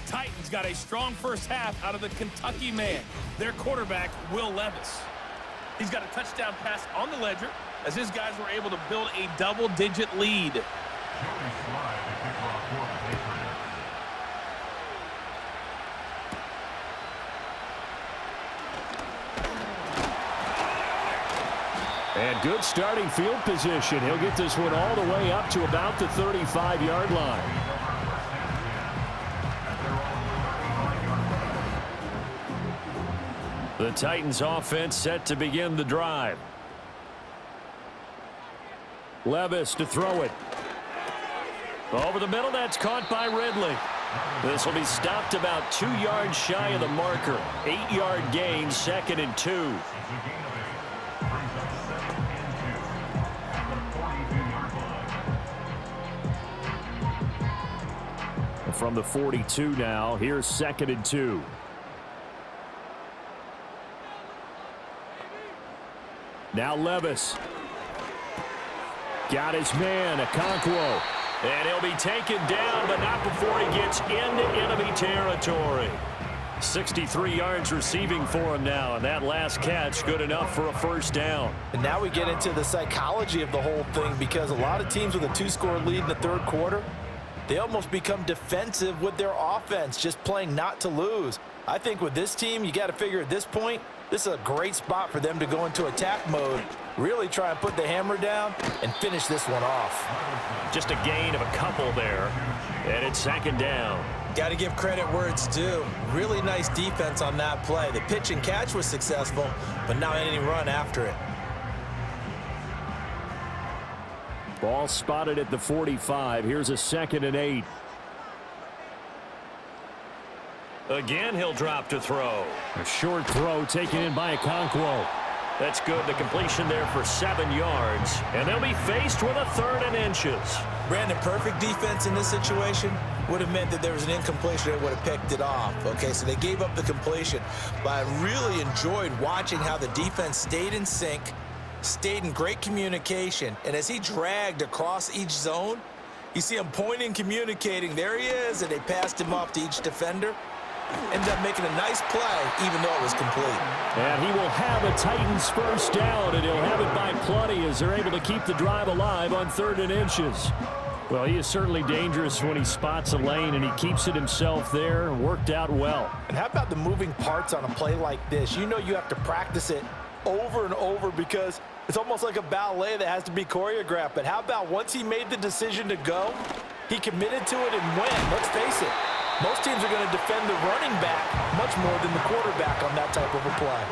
The Titans got a strong first half out of the Kentucky man, their quarterback, Will Levis. He's got a touchdown pass on the ledger as his guys were able to build a double-digit lead. And good starting field position. He'll get this one all the way up to about the 35-yard line. The Titans offense set to begin the drive. Levis to throw it. Over the middle, that's caught by Ridley. This will be stopped about 2 yards shy of the marker. 8-yard gain, 2nd and 2. From the 42 now, here's 2nd and 2. Now Levis. Got his man, Okonkwo. And he'll be taken down, but not before he gets into enemy territory. 63 yards receiving for him now, and that last catch good enough for a first down. And now we get into the psychology of the whole thing, because a lot of teams with a 2-score lead in the third quarter, they almost become defensive with their offense, just playing not to lose. I think with this team, you got to figure at this point, this is a great spot for them to go into attack mode, really try and put the hammer down and finish this one off. Just a gain of a couple there, and it's 2nd down. Got to give credit where it's due. Really nice defense on that play. The pitch and catch was successful, but not any run after it. Ball spotted at the 45. Here's a 2nd and 8. Again, he'll drop to throw. A short throw taken in by Okonkwo. That's good. The completion there for 7 yards. And they'll be faced with a 3rd and inches. Brandon, perfect defense in this situation would have meant that there was an incompletion. They would have picked it off. Okay, so they gave up the completion. But I really enjoyed watching how the defense stayed in sync, stayed in great communication. And as he dragged across each zone, you see him pointing, communicating. There he is, and they passed him off to each defender. Ended up making a nice play, even though it was complete. And he will have a Titans first down, and he'll have it by plenty as they're able to keep the drive alive on 3rd and inches. Well, he is certainly dangerous when he spots a lane, and he keeps it himself there. Worked out well. And how about the moving parts on a play like this? You know you have to practice it over and over because it's almost like a ballet that has to be choreographed. But how about once he made the decision to go, he committed to it and went. Let's face it. Most teams are going to defend the running back much more than the quarterback on that type of a play.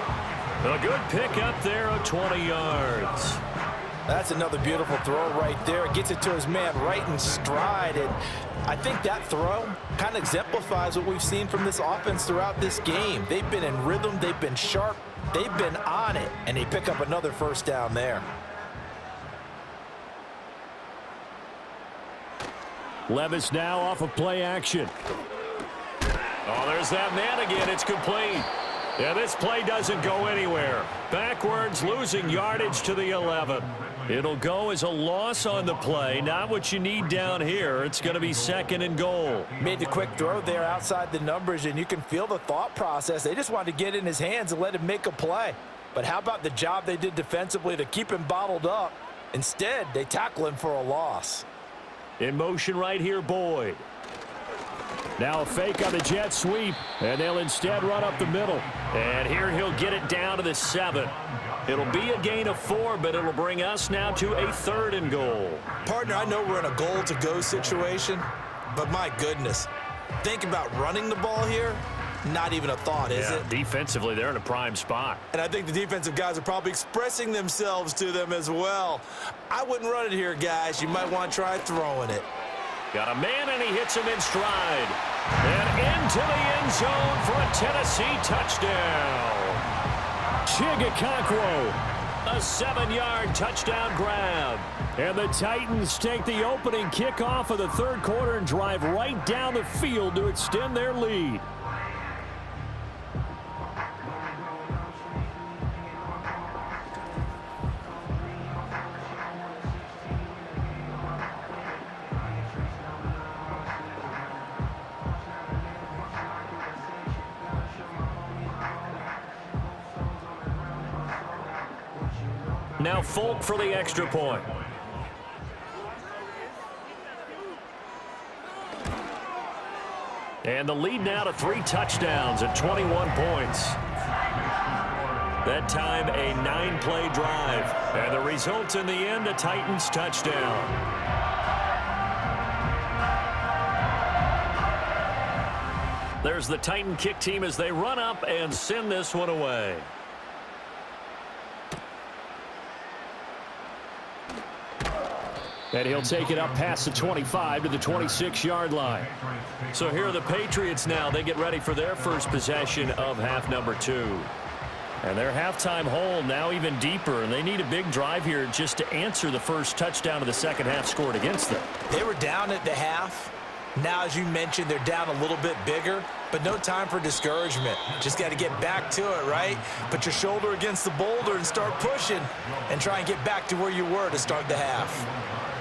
A good pick up there of 20 yards. That's another beautiful throw right there. Gets it to his man right in stride. And I think that throw kind of exemplifies what we've seen from this offense throughout this game. They've been in rhythm. They've been sharp. They've been on it. And they pick up another first down there. Levis now off of play action. Oh, there's that man again. It's complete. Yeah, this play doesn't go anywhere. Backwards, losing yardage to the 11. It'll go as a loss on the play. Not what you need down here. It's going to be 2nd and goal. Made the quick throw there outside the numbers, and you can feel the thought process. They just wanted to get in his hands and let him make a play. But how about the job they did defensively to keep him bottled up? Instead, they tackle him for a loss. In motion right here, Boyd. Now a fake on the jet sweep, and they'll instead run up the middle. And here he'll get it down to the 7. It'll be a gain of 4, but it'll bring us now to a 3rd and goal. Partner, I know we're in a goal-to-go situation, but my goodness, think about running the ball here. Not even a thought, is it? Defensively, they're in a prime spot. And I think the defensive guys are probably expressing themselves to them as well. I wouldn't run it here, guys. You might want to try throwing it. Got a man, and he hits him in stride. And into the end zone for a Tennessee touchdown. Okonkwo, a 7-yard touchdown grab. And the Titans take the opening kickoff of the third quarter and drive right down the field to extend their lead. Now Folk for the extra point. And the lead now to 3 touchdowns at 21 points. That time a 9-play drive. And the result in the end, a Titans touchdown. There's the Titan kick team as they run up and send this one away. And he'll take it up past the 25 to the 26-yard line. So here are the Patriots now. They get ready for their first possession of half number 2. And their halftime hole now even deeper, and they need a big drive here just to answer the first touchdown of the second half scored against them. They were down at the half. Now, as you mentioned, they're down a little bit bigger, but no time for discouragement. Just got to get back to it, right? Put your shoulder against the boulder and start pushing and try and get back to where you were to start the half.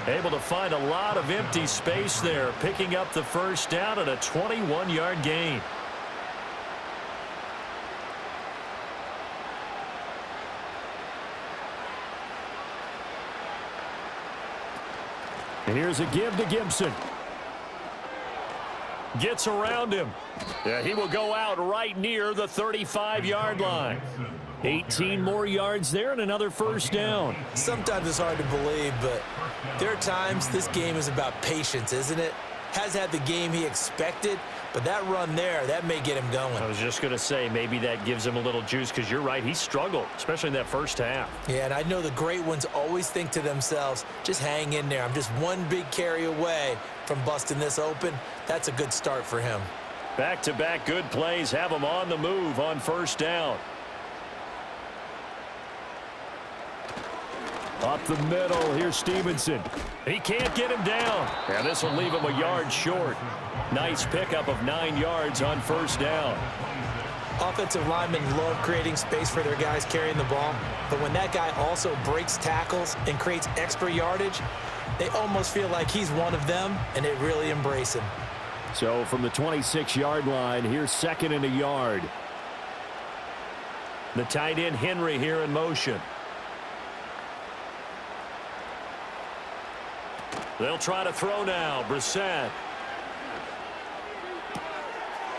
Able to find a lot of empty space there, picking up the first down at a 21-yard gain. And here's a give to Gibson. Gets around him. Yeah, he will go out right near the 35-yard line. 18 more yards there and another first down. Sometimes it's hard to believe, but there are times this game is about patience, isn't it? Has had the game he expected, but that run there, that may get him going. I was just going to say, maybe that gives him a little juice because you're right, he struggled, especially in that first half. Yeah, and I know the great ones always think to themselves, just hang in there. I'm just one big carry away from busting this open. That's a good start for him. Back-to-back good plays have him on the move on first down. Up the middle, here's Stevenson. He can't get him down. And this will leave him a yard short. Nice pickup of 9 yards on first down. Offensive linemen love creating space for their guys carrying the ball, but when that guy also breaks tackles and creates extra yardage, they almost feel like he's one of them, and they really embrace him. So from the 26-yard line, here's second and a yard. The tight end Henry here in motion. They'll try to throw now. Brissett.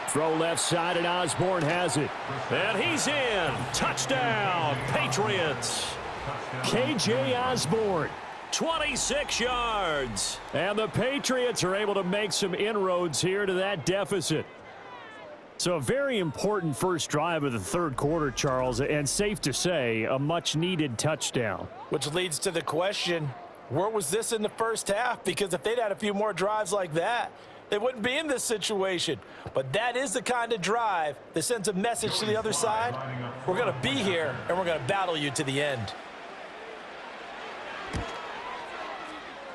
Throw left side, and Osborne has it. And he's in. Touchdown, Patriots. K.J. Osborne. 26 yards. And the Patriots are able to make some inroads here to that deficit. So a very important first drive of the third quarter, Charles, and safe to say, a much-needed touchdown. Which leads to the question, where was this in the first half? Because if they'd had a few more drives like that, they wouldn't be in this situation. But that is the kind of drive that sends a message to the other side. We're going to be here, and we're going to battle you to the end.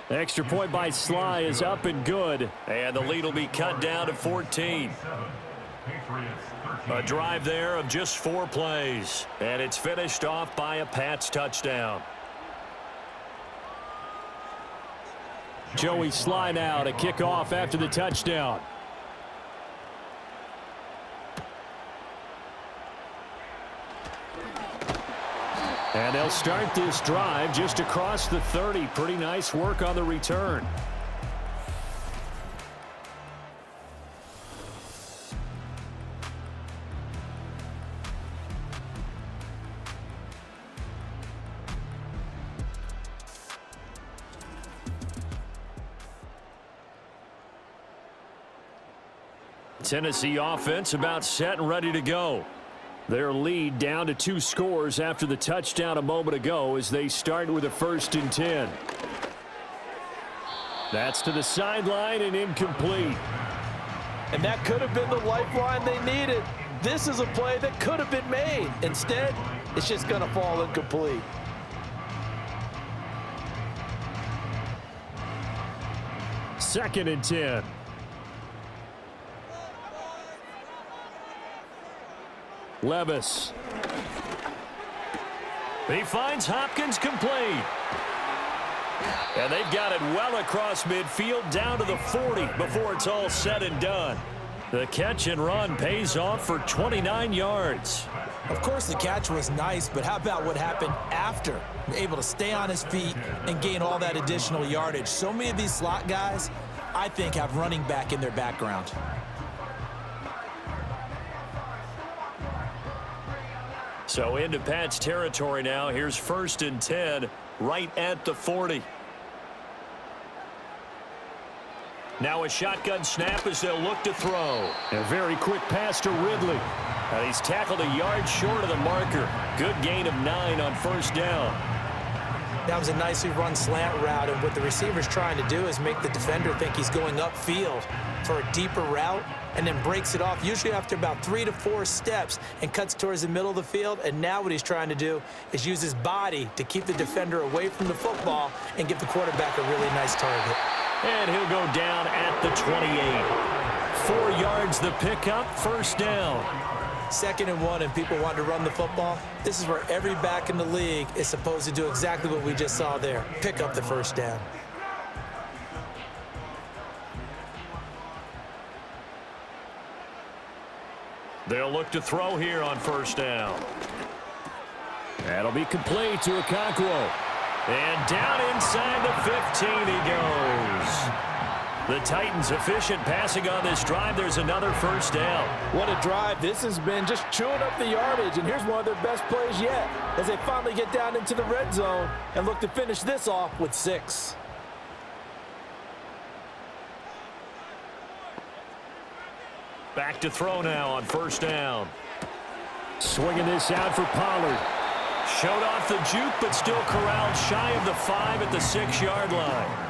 Extra point by Sly is up and good. And the lead will be cut down to 14. A drive there of just 4 plays. And it's finished off by a Pats touchdown. Joey Sly now to kick off after the touchdown. And they'll start this drive just across the 30. Pretty nice work on the return. Tennessee offense about set and ready to go. Their lead down to 2 scores after the touchdown a moment ago as they start with a 1st and 10. That's to the sideline and incomplete. And that could have been the lifeline they needed. This is a play that could have been made. Instead, it's just going to fall incomplete. Second and 10. Levis. He finds Hopkins complete. And they've got it well across midfield down to the 40 before it's all said and done. The catch and run pays off for 29 yards. Of course, the catch was nice, but how about what happened after? Able to stay on his feet and gain all that additional yardage. So many of these slot guys, I think, have running back in their background. So into Pat's territory now. Here's 1st and 10 right at the 40. Now a shotgun snap as they'll look to throw. A very quick pass to Ridley. And he's tackled a yard short of the marker. Good gain of 9 on 1st down. That was a nicely run slant route, and what the receiver's trying to do is make the defender think he's going upfield for a deeper route, and then breaks it off, usually after about 3 to 4 steps, and cuts towards the middle of the field. And now what he's trying to do is use his body to keep the defender away from the football and give the quarterback a really nice target. And he'll go down at the 28. 4 yards the pickup, 1st down. 2nd and 1, and people want to run the football. This is where every back in the league is supposed to do exactly what we just saw there. Pick up the 1st down. They'll look to throw here on 1st down. That'll be complete to Okonkwo. And down inside the 15 he goes. The Titans efficient passing on this drive. There's another 1st down. What a drive this has been, just chewing up the yardage, and here's one of their best plays yet as they finally get down into the red zone and look to finish this off with 6. Back to throw now on 1st down. Swinging this out for Pollard. Showed off the juke, but still corralled shy of the 5 at the 6-yard line.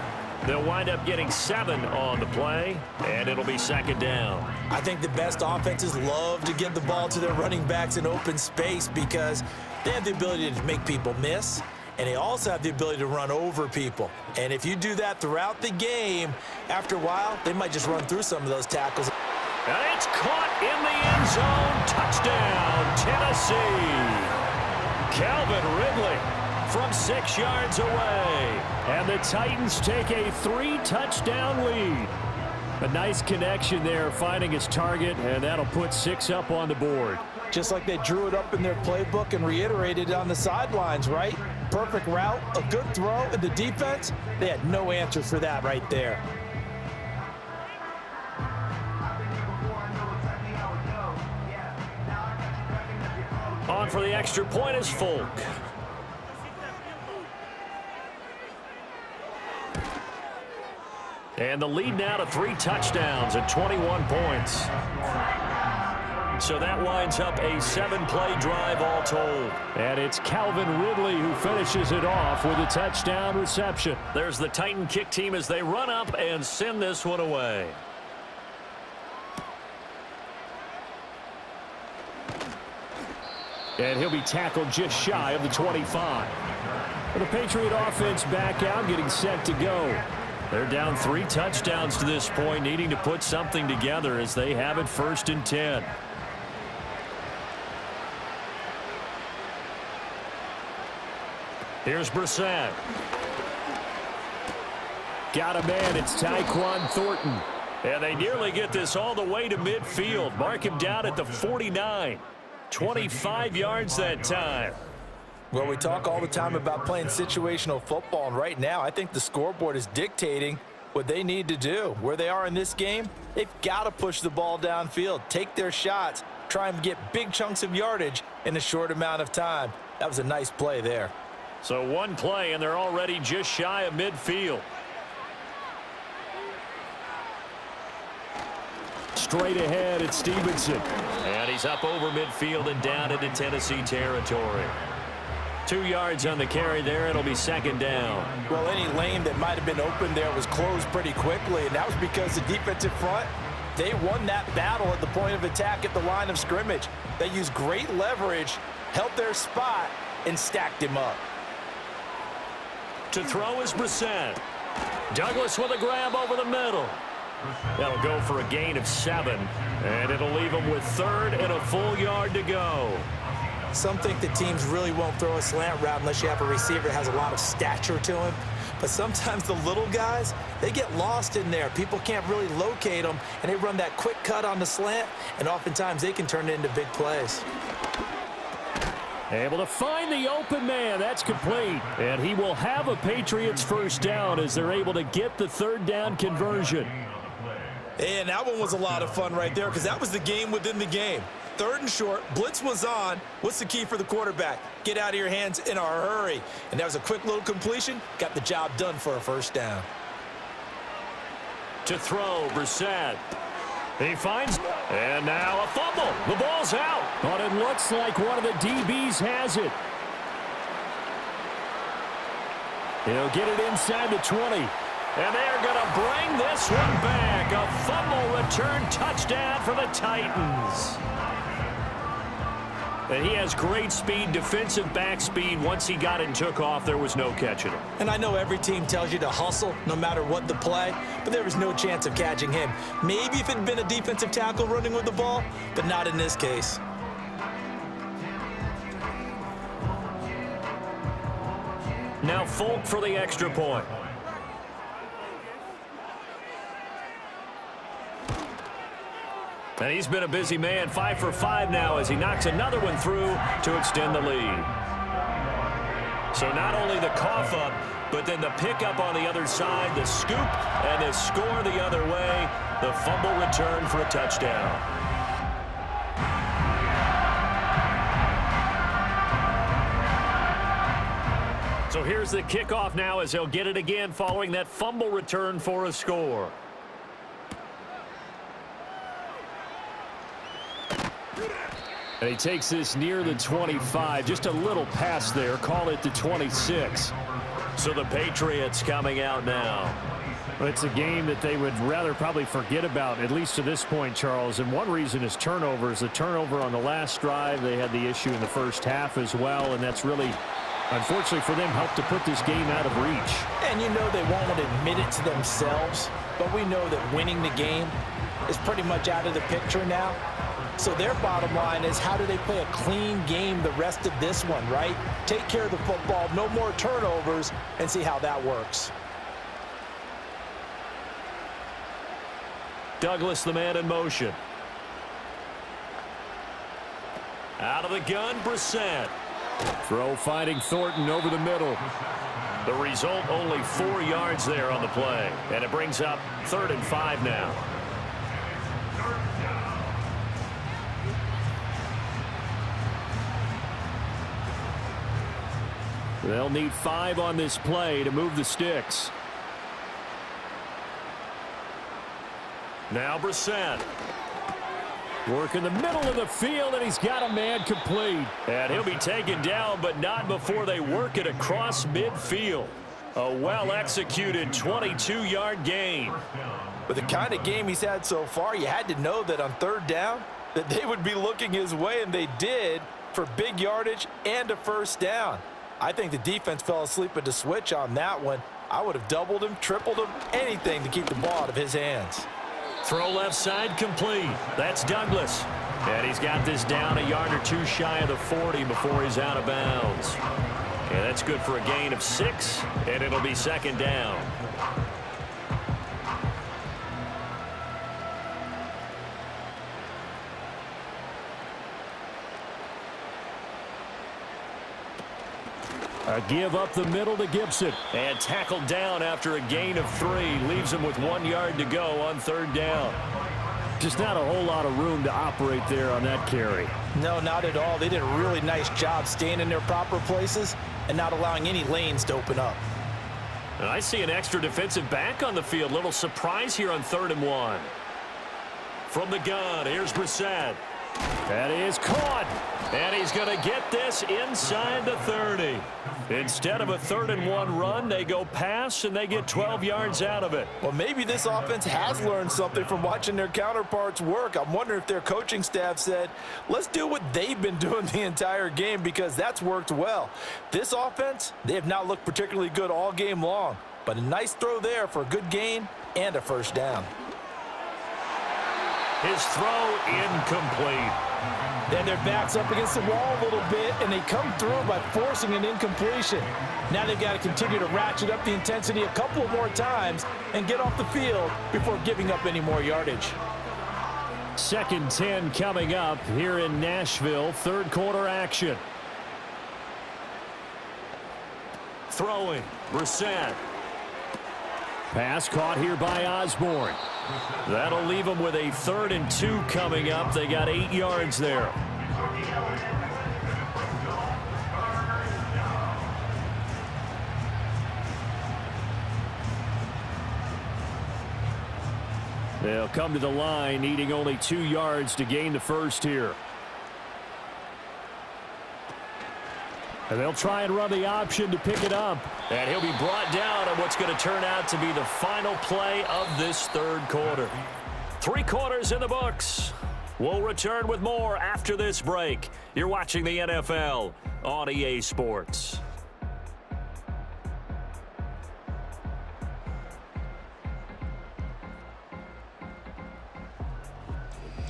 They'll wind up getting 7 on the play, and it'll be 2nd down. I think the best offenses love to get the ball to their running backs in open space because they have the ability to make people miss, and they also have the ability to run over people. And if you do that throughout the game, after a while, they might just run through some of those tackles. And it's caught in the end zone. Touchdown, Tennessee. Calvin Ridley from 6 yards away. And the Titans take a 3-touchdown lead. A nice connection there, finding his target, and that'll put 6 up on the board. Just like they drew it up in their playbook and reiterated it on the sidelines, right? Perfect route, a good throw, and the defense, they had no answer for that right there. On for the extra point is Folk. And the lead now to 3 touchdowns at 21 points. So that winds up a 7-play drive all told. And it's Calvin Ridley who finishes it off with a touchdown reception. There's the Titan kick team as they run up and send this one away. And he'll be tackled just shy of the 25. The Patriot offense back out, getting set to go. They're down 3 touchdowns to this point, needing to put something together as they have it 1st and 10. Here's Brissett. Got a man, it's Tyquan Thornton. And they nearly get this all the way to midfield. Mark him down at the 49. 25 yards that time. Well, we talk all the time about playing situational football, and right now I think the scoreboard is dictating what they need to do. Where they are in this game, they've got to push the ball downfield, take their shots, try and get big chunks of yardage in a short amount of time. That was a nice play there. So 1 play, and they're already just shy of midfield. Straight ahead, it's Stevenson. And he's up over midfield and down into Tennessee territory. 2 yards on the carry there. It'll be 2nd down. Well, any lane that might have been open there was closed pretty quickly, and that was because the defensive front, they won that battle at the point of attack at the line of scrimmage. They used great leverage, held their spot, and stacked him up. To throw is Brissett. Douglas with a grab over the middle. That'll go for a gain of 7, and it'll leave them with 3rd and a full yard to go. Some think that teams really won't throw a slant route unless you have a receiver that has a lot of stature to him. But sometimes the little guys, they get lost in there. People can't really locate them, and they run that quick cut on the slant, and oftentimes they can turn it into big plays. Able to find the open man. That's complete. And he will have a Patriots first down as they're able to get the third down conversion. And that one was a lot of fun right there because that was the game within the game. Third and short, blitz was on. What's the key for the quarterback? Get out of your hands in a hurry. And that was a quick little completion. Got the job done for a first down. To throw, Brissett. He finds, and now a fumble. The ball's out. But it looks like one of the DBs has it. He'll get it inside the 20. And they're going to bring this one back. A fumble return touchdown for the Titans. And he has great speed, defensive back speed. Once he got it and took off, there was no catching him. And I know every team tells you to hustle no matter what the play, but there was no chance of catching him. Maybe if it had been a defensive tackle running with the ball, but not in this case. Now Folk for the extra point. And he's been a busy man, 5 for 5 now as he knocks another one through to extend the lead. So not only the cough up, but then the pickup on the other side, the scoop, and the score the other way, the fumble return for a touchdown. So here's the kickoff now as they'll get it again following that fumble return for a score. And he takes this near the 25. Just a little pass there. Call it the 26. So the Patriots coming out now. It's a game that they would rather probably forget about, at least to this point, Charles. And one reason is turnovers. The turnover on the last drive, they had the issue in the first half as well. And that's really, unfortunately for them, helped to put this game out of reach. And you know they won't admit it to themselves, but we know that winning the game is pretty much out of the picture now. So their bottom line is, how do they play a clean game the rest of this one, right? Take care of the football, no more turnovers, and see how that works. Douglas, the man in motion. Out of the gun, Brissett. Throw finding Thornton over the middle. The result, only 4 yards there on the play. And it brings up 3rd and 5 now. They'll need 5 on this play to move the sticks. Now Brissett. Work in the middle of the field, and he's got a man complete. And he'll be taken down, but not before they work it across midfield. A well-executed 22-yard gain. With the kind of game he's had so far, you had to know that on 3rd down, that they would be looking his way, and they did, for big yardage and a first down. I think the defense fell asleep at the switch on that one. I would have doubled him, tripled him, anything to keep the ball out of his hands. Throw left side complete. That's Douglas. And he's got this down a yard or 2 shy of the 40 before he's out of bounds. And that's good for a gain of 6, and it'll be 2nd down. A give up the middle to Gibson. And tackled down after a gain of 3. Leaves him with 1 yard to go on 3rd down. Just not a whole lot of room to operate there on that carry. No, not at all. They did a really nice job staying in their proper places and not allowing any lanes to open up. And I see an extra defensive back on the field. Little surprise here on 3rd and 1. From the gun, here's Brissett. That is caught. And he's going to get this inside the 30. Instead of a 3rd and 1 run, they go pass, and they get 12 yards out of it. Well, maybe this offense has learned something from watching their counterparts work. I'm wondering if their coaching staff said, let's do what they've been doing the entire game, because that's worked well. This offense, they have not looked particularly good all game long, but a nice throw there for a good gain and a first down. His throw incomplete. Then their back's up against the wall a little bit, and they come through by forcing an incompletion. Now they've got to continue to ratchet up the intensity a couple more times and get off the field before giving up any more yardage. 2nd 10 coming up here in Nashville. 3rd quarter action. throwing. Brissett. Pass caught here by Osborne. That'll leave them with a 3rd and 2 coming up. They got 8 yards there. They'll come to the line, needing only 2 yards to gain the first here. And they'll try and run the option to pick it up. And he'll be brought down on what's going to turn out to be the final play of this 3rd quarter. 3 quarters in the books. We'll return with more after this break. You're watching the NFL on EA Sports.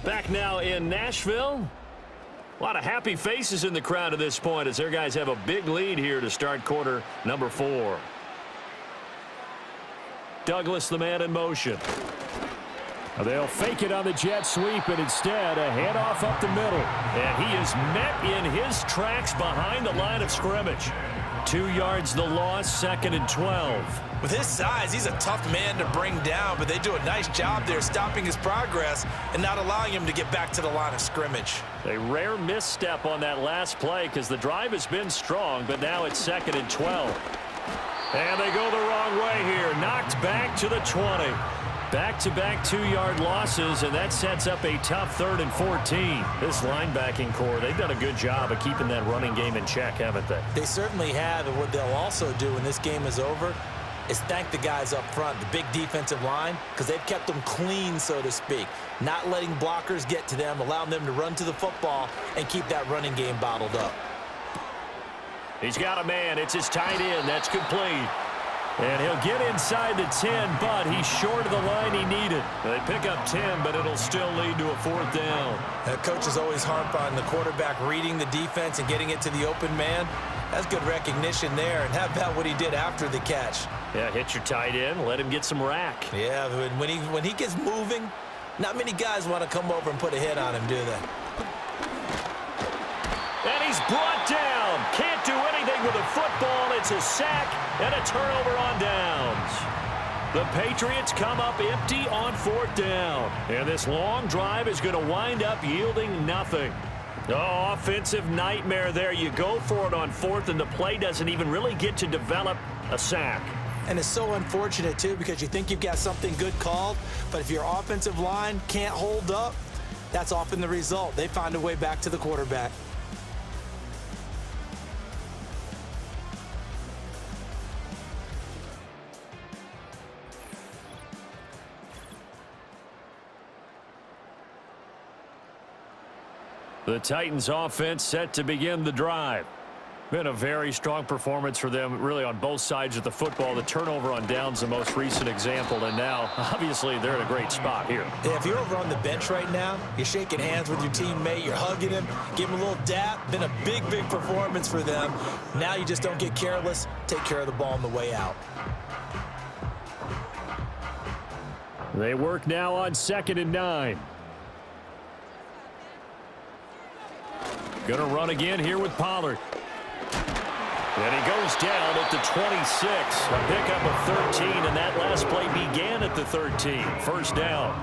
Back now in Nashville. A lot of happy faces in the crowd at this point as their guys have a big lead here to start quarter number 4. Douglas, the man in motion. They'll fake it on the jet sweep, and instead a handoff up the middle. And he is met in his tracks behind the line of scrimmage. 2 yards the loss, 2nd and 12. With his size, he's a tough man to bring down, but they do a nice job there stopping his progress and not allowing him to get back to the line of scrimmage. A rare misstep on that last play because the drive has been strong, but now it's 2nd and 12. And they go the wrong way here. Knocked back to the 20. Back-to-back 2-yard losses, and that sets up a tough 3rd and 14. This linebacking core, they've done a good job of keeping that running game in check, haven't they? They certainly have, and what they'll also do when this game is over is thank the guys up front, the big defensive line, because they've kept them clean, so to speak. Not letting blockers get to them, allowing them to run to the football and keep that running game bottled up. He's got a man. It's his tight end. That's complete. And he'll get inside the 10, but he's short of the line he needed. They pick up 10, but it'll still lead to a 4th down. Coaches always harp on the quarterback reading the defense and getting it to the open man. That's good recognition there, and how about what he did after the catch? Yeah, hit your tight end, let him get some rack. Yeah, when he gets moving, not many guys want to come over and put a hit on him, do they? And he's brought down. Can't do anything with the football. It's a sack and a turnover on downs. The Patriots come up empty on 4th down. And this long drive is going to wind up yielding nothing. Oh, offensive nightmare there. You go for it on 4th, and the play doesn't even really get to develop a sack. And it's so unfortunate, too, because you think you've got something good called, but if your offensive line can't hold up, that's often the result. They find a way back to the quarterback. The Titans offense set to begin the drive. Been a very strong performance for them, really, on both sides of the football. The turnover on downs, the most recent example, and now, obviously, they're in a great spot here. Yeah, if you're over on the bench right now, you're shaking hands with your teammate, you're hugging him, give him a little dap. Been a big, big performance for them. Now you just don't get careless. Take care of the ball on the way out. They work now on 2nd and 9. Gonna run again here with Pollard. And he goes down at the 26. A pickup of 13, and that last play began at the 13. 1st down.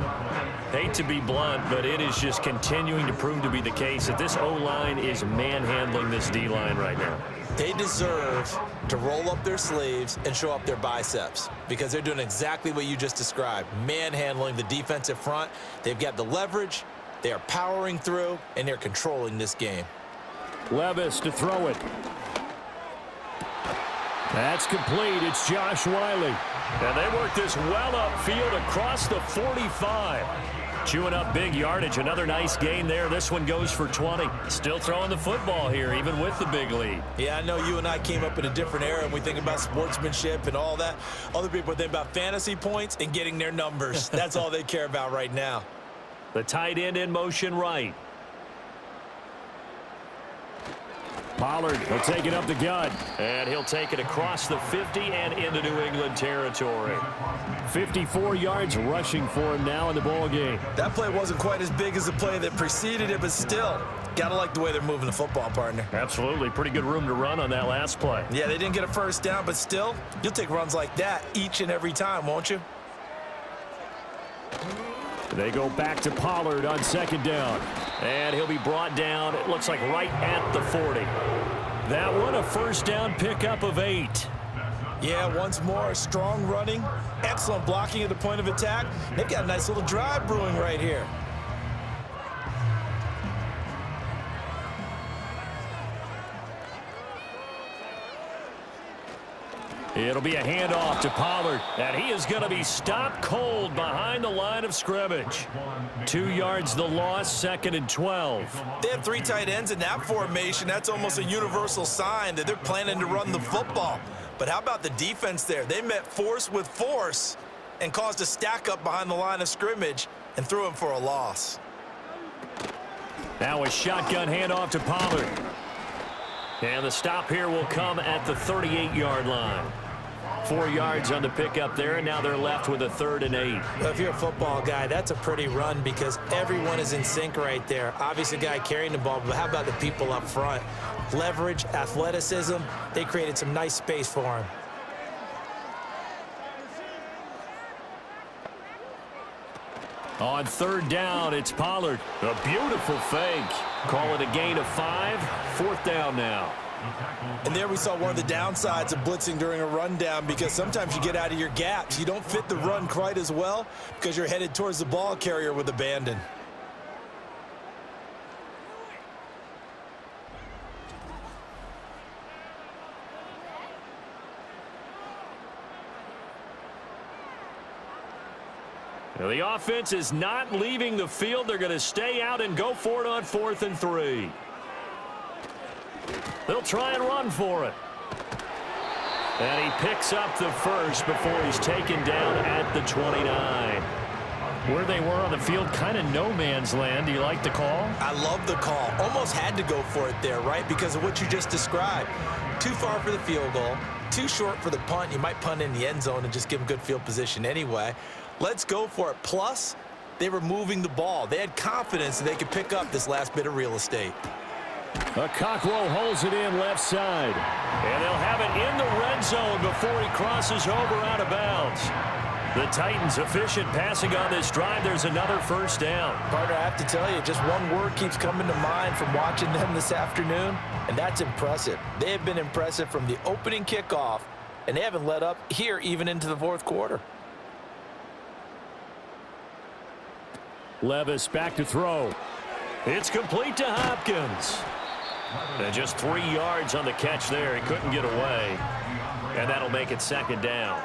Hate to be blunt, but it is just continuing to prove to be the case that this O-line is manhandling this D-line right now. They deserve to roll up their sleeves and show up their biceps because they're doing exactly what you just described, manhandling the defensive front. They've got the leverage. They are powering through, and they're controlling this game. Levis to throw it. That's complete. It's Josh Wiley. And they work this well upfield across the 45. Chewing up big yardage. Another nice gain there. This one goes for 20. Still throwing the football here, even with the big lead. Yeah, I know you and I came up in a different era, and we think about sportsmanship and all that. Other people think about fantasy points and getting their numbers. That's all they care about right now. The tight end in motion right. Pollard will take it up the gut. And he'll take it across the 50 and into New England territory. 54 yards rushing for him now in the ball game. That play wasn't quite as big as the play that preceded it, but still, Gotta like the way they're moving the football, partner. Absolutely. Pretty good room to run on that last play. Yeah, they didn't get a first down, but still, you'll take runs like that each and every time, won't you? They go back to Pollard on second down. And he'll be brought down, it looks like right at the 40. That one a first down pickup of 8. Yeah, once more, strong running, excellent blocking at the point of attack. They've got a nice little drive brewing right here. It'll be a handoff to Pollard, and he is going to be stopped cold behind the line of scrimmage. 2 yards the loss, 2nd and 12. They have 3 tight ends in that formation. That's almost a universal sign that they're planning to run the football. But how about the defense there? They met force with force and caused a stack up behind the line of scrimmage and threw him for a loss. Now a shotgun handoff to Pollard. And the stop here will come at the 38-yard line. 4 yards on the pickup there, and now they're left with a 3rd and 8. Well, if you're a football guy, that's a pretty run because everyone is in sync right there. Obviously, the guy carrying the ball, but how about the people up front? Leverage, athleticism, they created some nice space for him. On 3rd down, it's Pollard. A beautiful fake. Call it a gain of 5. 4th down now. And there we saw one of the downsides of blitzing during a rundown because sometimes you get out of your gaps. You don't fit the run quite as well because you're headed towards the ball carrier with abandon. Now the offense is not leaving the field. They're going to stay out and go for it on 4th and 3. They'll try and run for it. And he picks up the first before he's taken down at the 29. Where they were on the field, kind of no man's land. Do you like the call? I love the call. Almost had to go for it there, right? Because of what you just described. Too far for the field goal. Too short for the punt. You might punt in the end zone and just give them good field position anyway. Let's go for it. Plus, they were moving the ball. They had confidence that they could pick up this last bit of real estate. Cockrell holds it in left side. And they'll have it in the red zone before he crosses over out of bounds. The Titans efficient passing on this drive. There's another first down. Partner, I have to tell you, just one word keeps coming to mind from watching them this afternoon, and that's impressive. They have been impressive from the opening kickoff, and they haven't let up here even into the 4th quarter. Levis back to throw. It's complete to Hopkins. And just 3 yards on the catch there. He couldn't get away. And that'll make it 2nd down.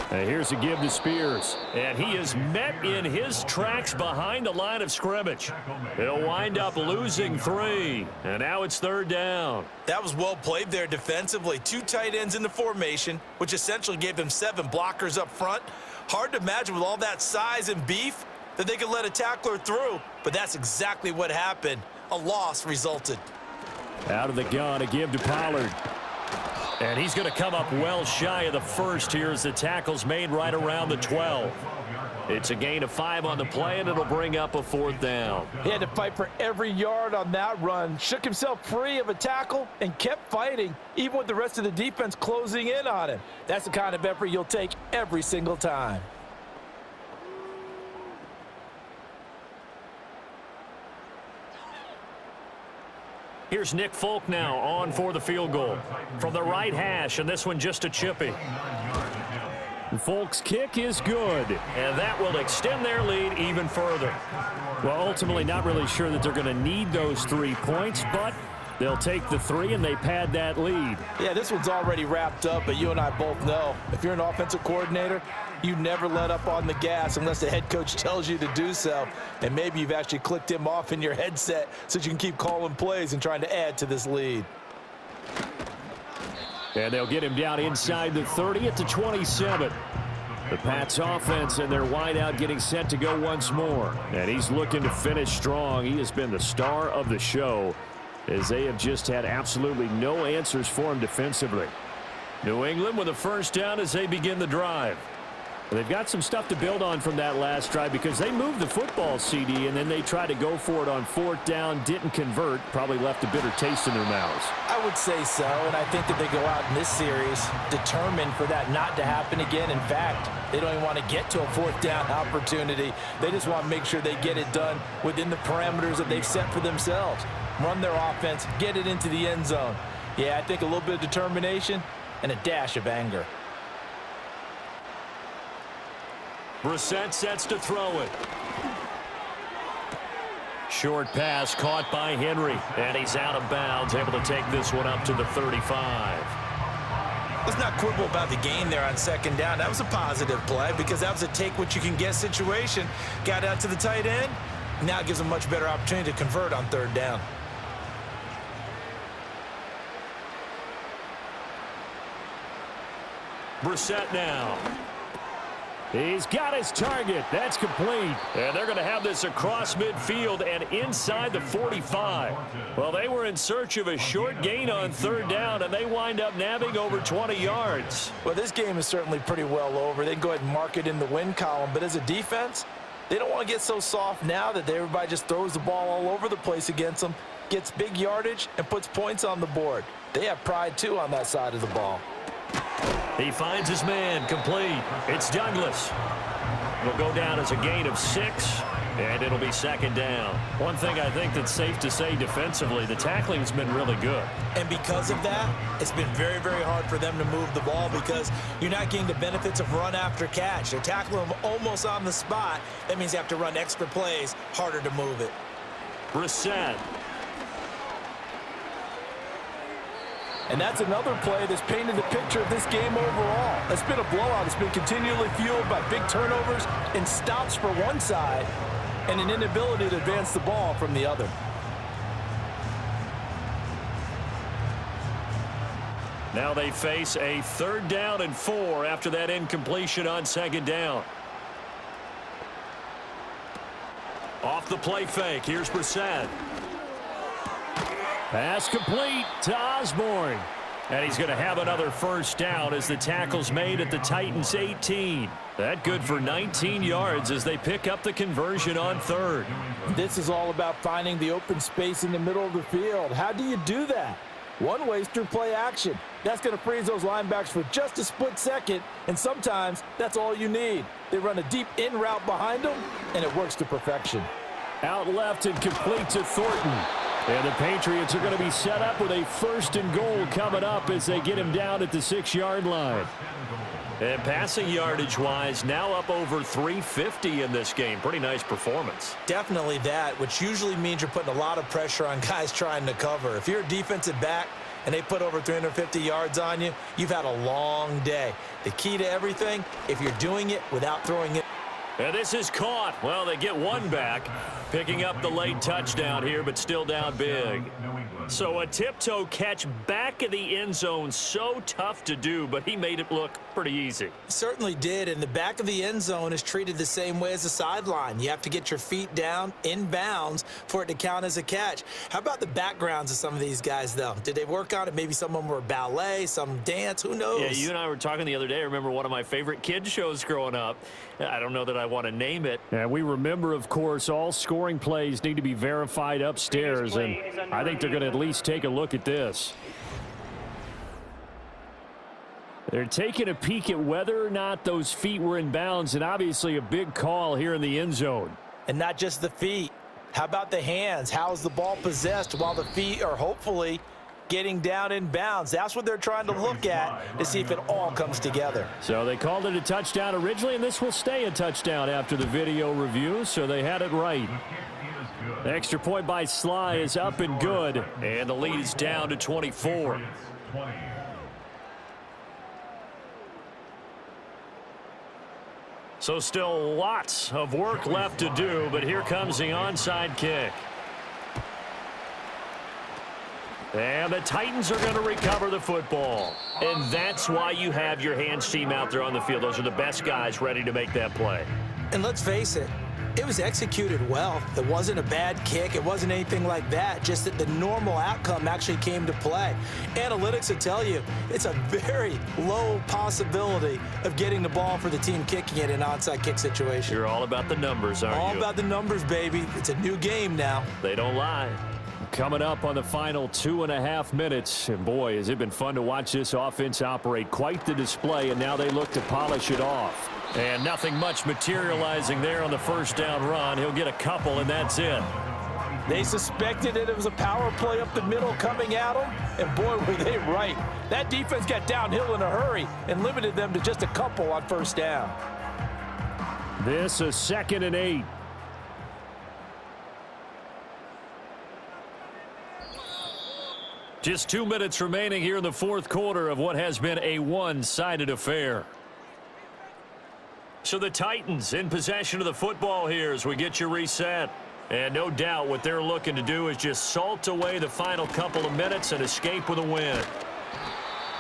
And here's a give to Spears. And he is met in his tracks behind the line of scrimmage. He'll wind up losing 3. And now it's 3rd down. That was well played there defensively. 2 tight ends in the formation, which essentially gave them 7 blockers up front. Hard to imagine with all that size and beef that they could let a tackler through. But that's exactly what happened. A loss resulted. Out of the gun, a give to Pollard. And he's going to come up well shy of the first here as the tackle's made right around the 12. It's a gain of 5 on the play, and it'll bring up a 4th down. He had to fight for every yard on that run, shook himself free of a tackle, and kept fighting, even with the rest of the defense closing in on him. That's the kind of effort you'll take every single time. Here's Nick Folk now on for the field goal from the right hash, and this one just a chippy. Folk's kick is good. And that will extend their lead even further. Well, ultimately not really sure that they're going to need those 3 points, but they'll take the 3 and they pad that lead. Yeah, this one's already wrapped up, but you and I both know if you're an offensive coordinator, you never let up on the gas unless the head coach tells you to do so. And maybe you've actually clicked him off in your headset so you can keep calling plays and trying to add to this lead. And they'll get him down inside the 30 at the 27. The Pats offense and their wideout getting set to go once more. And he's looking to finish strong. He has been the star of the show as they have just had absolutely no answers for him defensively. New England with a first down as they begin the drive. They've got some stuff to build on from that last drive because they moved the football, CD, and then they tried to go for it on fourth down, didn't convert, probably left a bitter taste in their mouths. I would say so, and I think that they go out in this series determined for that not to happen again. In fact, they don't even want to get to a fourth down opportunity. They just want to make sure they get it done within the parameters that they've set for themselves. Run their offense, get it into the end zone. Yeah, I think a little bit of determination and a dash of anger. Brissett sets to throw it. Short pass caught by Henry, and he's out of bounds, able to take this one up to the 35. Let's not quibble about the gain there on second down. That was a positive play because that was a take-what-you-can-get situation. Got out to the tight end. Now it gives them a much better opportunity to convert on third down. Brissett now. He's got his target. That's complete. And they're going to have this across midfield and inside the 45. Well, they were in search of a short gain on third down, and they wind up nabbing over 20 yards. Well, this game is certainly pretty well over. They can go ahead and mark it in the win column. But as a defense, they don't want to get so soft now that everybody just throws the ball all over the place against them, gets big yardage, and puts points on the board. They have pride, too, on that side of the ball. He finds his man, complete. It's Douglas. It'll go down as a gain of 6, and it'll be second down. One thing I think that's safe to say defensively, the tackling's been really good. And because of that, it's been very, very hard for them to move the ball because you're not getting the benefits of run after catch. They're tackling them almost on the spot. That means you have to run extra plays, harder to move it. Brissett. And that's another play that's painted the picture of this game overall. It's been a blowout. It's been continually fueled by big turnovers and stops for one side and an inability to advance the ball from the other. Now they face a 3rd down and 4 after that incompletion on second down. Off the play fake. Here's Brissett. Pass complete to Osborne. And he's going to have another first down as the tackle's made at the Titans' 18. That good for 19 yards as they pick up the conversion on 3rd. This is all about finding the open space in the middle of the field. How do you do that? One way is through play action. That's going to freeze those linebackers for just a split second, and sometimes that's all you need. They run a deep in route behind them, and it works to perfection. Out left and complete to Thornton. And the Patriots are going to be set up with a 1st and goal coming up as they get him down at the 6-yard line. And passing yardage-wise, now up over 350 in this game. Pretty nice performance. Definitely that, which usually means you're putting a lot of pressure on guys trying to cover. If you're a defensive back and they put over 350 yards on you, you've had a long day. The key to everything, if you're doing it without throwing it. And this is caught. Well, they get one back, picking up the late touchdown here, but still down big. So a tiptoe catch back in the end zone, so tough to do, but he made it look pretty easy. Certainly did, and the back of the end zone is treated the same way as the sideline. You have to get your feet down in bounds for it to count as a catch. How about the backgrounds of some of these guys, though? Did they work on it? Maybe some of them were ballet, some dance, who knows? Yeah, you and I were talking the other day. I remember one of my favorite kids shows growing up. I don't know that I want to name it. And we remember, of course, all scoring plays need to be verified upstairs, and I think they're going to at least take a look at this. They're taking a peek at whether or not those feet were in bounds, and obviously a big call here in the end zone. And not just the feet. How about the hands? How is the ball possessed while the feet are hopefully getting down in bounds? That's what they're trying to look at to see if it all comes together. So they called it a touchdown originally, and this will stay a touchdown after the video review, so they had it right. The extra point by Sly is up and good. And the lead is down to 24. So still lots of work left to do, but here comes the onside kick. And the Titans are going to recover the football. And that's why you have your hands team out there on the field. Those are the best guys ready to make that play. And let's face it, it was executed well. It wasn't a bad kick. It wasn't anything like that. Just that the normal outcome actually came to play. Analytics will tell you it's a very low possibility of getting the ball for the team kicking it in an onside kick situation. You're all about the numbers, aren't you? All about the numbers, baby. It's a new game now. They don't lie. Coming up on the final 2.5 minutes. And boy, has it been fun to watch this offense operate. Quite the display, and now they look to polish it off. And nothing much materializing there on the first down run. He'll get a couple, and that's it. They suspected it was a power play up the middle coming at them, and boy, were they right. That defense got downhill in a hurry and limited them to just a couple on first down. This is 2nd and 8. Just 2 minutes remaining here in the fourth quarter of what has been a one-sided affair. So the Titans in possession of the football here as we get you reset. And no doubt what they're looking to do is just salt away the final couple of minutes and escape with a win.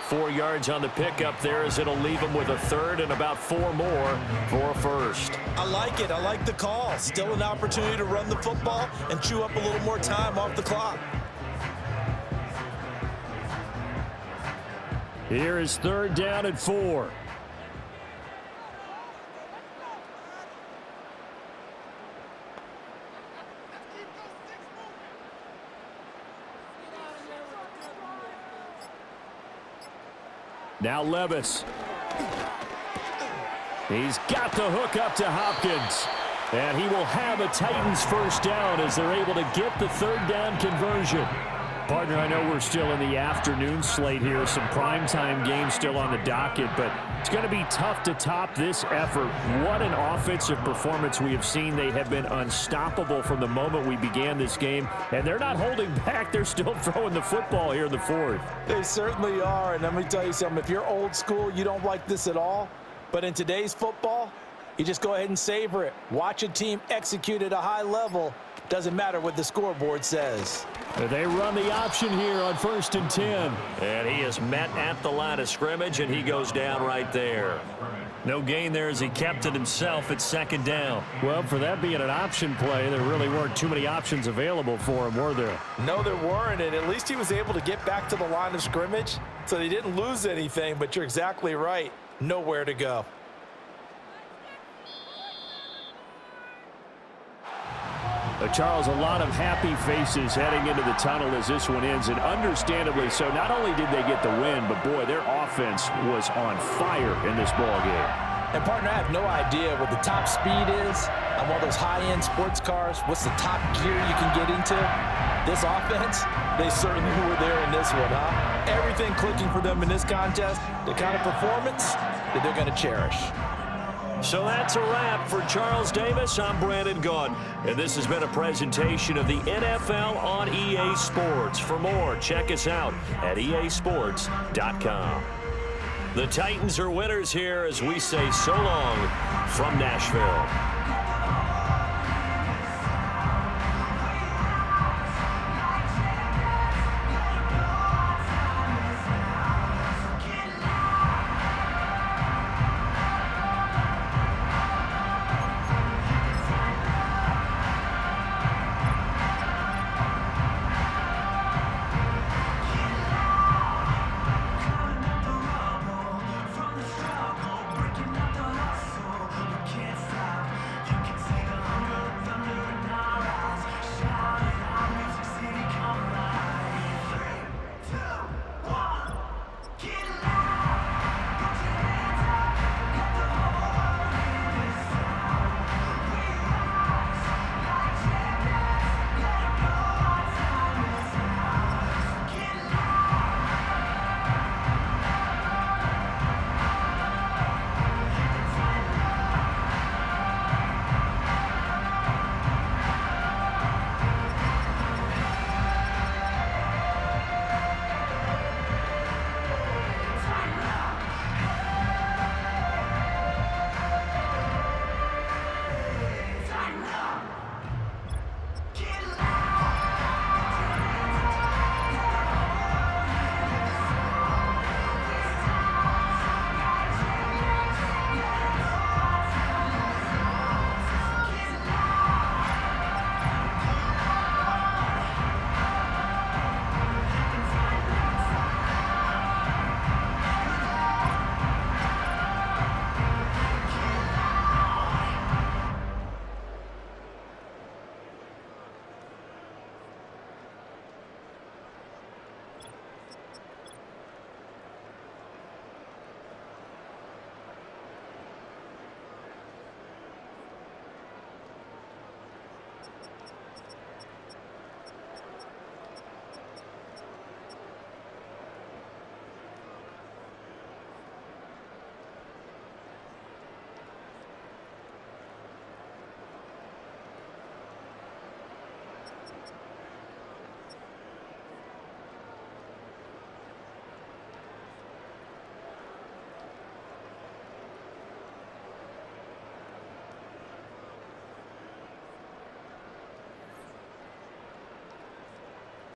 4 yards on the pickup there as it'll leave them with a third and about 4 more for a first. I like it. I like the call. Still an opportunity to run the football and chew up a little more time off the clock. Here is 3rd down and 4. Now Levis. He's got the hook up to Hopkins. And he will have a Titans first down as they're able to get the 3rd down conversion. Partner, I know we're still in the afternoon slate here. Some primetime games still on the docket, but it's going to be tough to top this effort. What an offensive performance we have seen. They have been unstoppable from the moment we began this game, and they're not holding back. They're still throwing the football here in the 4th. They certainly are, and let me tell you something. If you're old school, you don't like this at all, but in today's football, you just go ahead and savor it. Watch a team execute at a high level. Doesn't matter what the scoreboard says. They run the option here on 1st and 10. And he is met at the line of scrimmage, and he goes down right there. No gain there as he kept it himself at 2nd down. Well, for that being an option play, there really weren't too many options available for him, were there? No, there weren't, and at least he was able to get back to the line of scrimmage, so they didn't lose anything, but you're exactly right. Nowhere to go. Charles, a lot of happy faces heading into the tunnel as this one ends, and understandably so. Not only did they get the win, but boy, their offense was on fire in this ball game. And partner, I have no idea what the top speed is on one of those high-end sports cars. What's the top gear you can get into? This offense, they certainly were there in this one, huh? Everything clicking for them in this contest, the kind of performance that they're going to cherish. So that's a wrap for Charles Davis. I'm Brandon Gaudin, and this has been a presentation of the NFL on EA Sports. For more, check us out at easports.com. The Titans are winners here as we say so long from Nashville.